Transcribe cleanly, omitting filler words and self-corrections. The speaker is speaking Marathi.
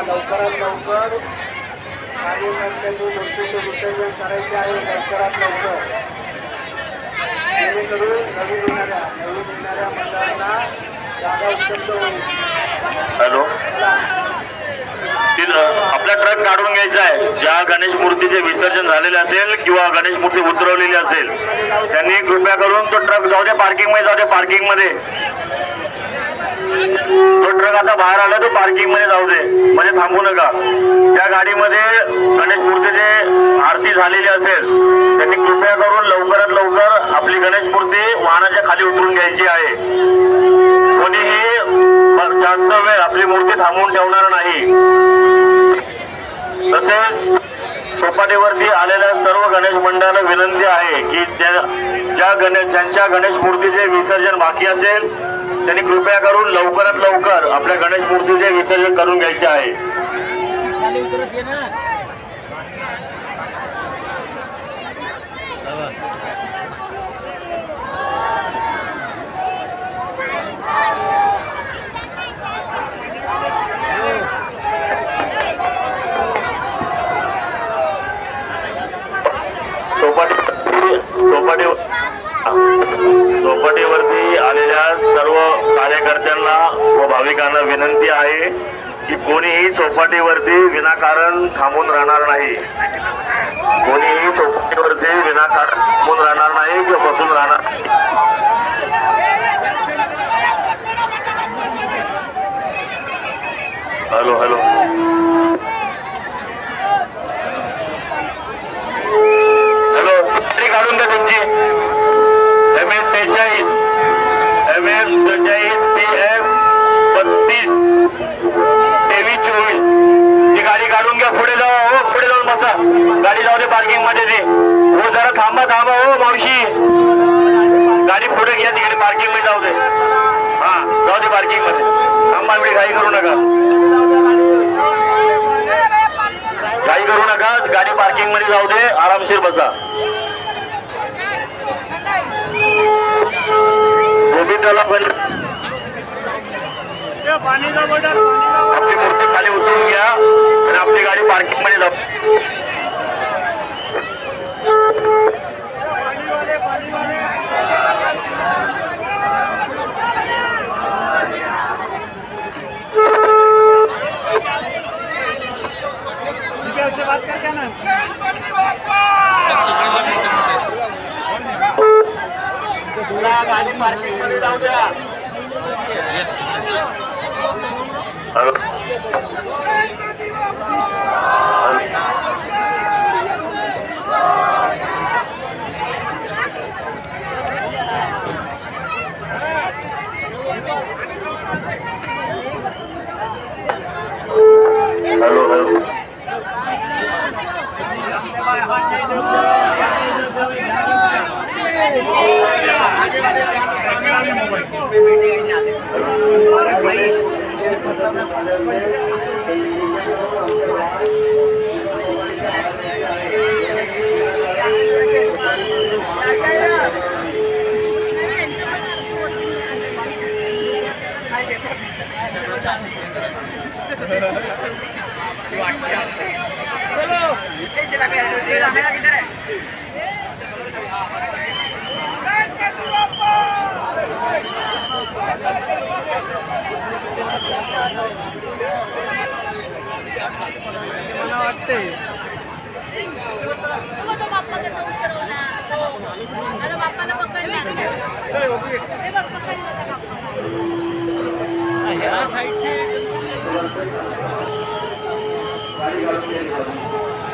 लवकरात लवकर आणि मूर्तीचे विसर्जन करायचे आहे. लवकरात लवकर जेणेकरून नवीन येणाऱ्या मंडळांना जागा उपलब्ध होईल. हॅलो, आपला ट्रक काढून घ्यायचा आहे. ज्या गणेश मूर्तीचे विसर्जन झालेले असेल किंवा गणेश मूर्ती उतरवलेली असेल त्यांनी कृपया करून तो ट्रक जाऊ दे पार्किंग मध्ये, जाऊ दे पार्किंग मध्ये. तो ट्रक आता बाहेर आला तो पार्किंग मध्ये जाऊ दे, म्हणजे थांबू नका. त्या गाडीमध्ये गणेश मूर्तीची आरती झालेली असेल त्यांनी कृपया करून लवकरात लवकर आपली गणेश मूर्ती वाहनाच्या खाली उतरून घ्यायची आहे. कोणीही जास्त वेळ आपली मूर्ती थांबवून ठेवणार नाही. तसेच चौपाटीवरती आलेल्या सर्व गणेश मंडळाला विनंती आहे की ज्यांच्या गणेश मूर्तीचे विसर्जन बाकी असेल त्यांनी कृपया करून लवकरात लवकर आपल्या गणेश मूर्तीचे विसर्जन करून घ्यायचे आहे. चौपाटीवरती आलेल्या सर्व कार्यकर्त्यांना व भाविकांना विनंती आहे की कोणीही चौपाटीवरती विनाकारण थांबून राहणार नाही. कोणीही चौपाटीवरती विनाकारण थांबून राहणार नाही किंवा बसून राहणार नाही. हॅलो हॅलो हॅलो, काढून द्या तुमची MS43 PF 32 2324 ती गाडी काढून घ्या. पुढे जाऊ हो, पुढे जाऊन बसा. गाडी जाऊ दे पार्किंग मध्ये ते. हो जरा थांबा हो मावशी, गाडी पुढे घ्या, तिकडे पार्किंग मध्ये जाऊ दे. हा जाऊ दे पार्किंग मध्ये. थांबा, एवढी घाई करू नका, घाई करू नका. गाडी पार्किंग मध्ये जाऊ दे, आरामशीर बसा. आपली मूर्ती खाली उतरून घ्या आणि आपली गाडी पार्किंग मध्ये जाऊ. बात करते ना गाडी पार्किंग मध्ये जाऊ द्या. हॅलो हॅलो मला वाटते बाप्पाला पकडला ह्या साईडची परत केली पाहिजे.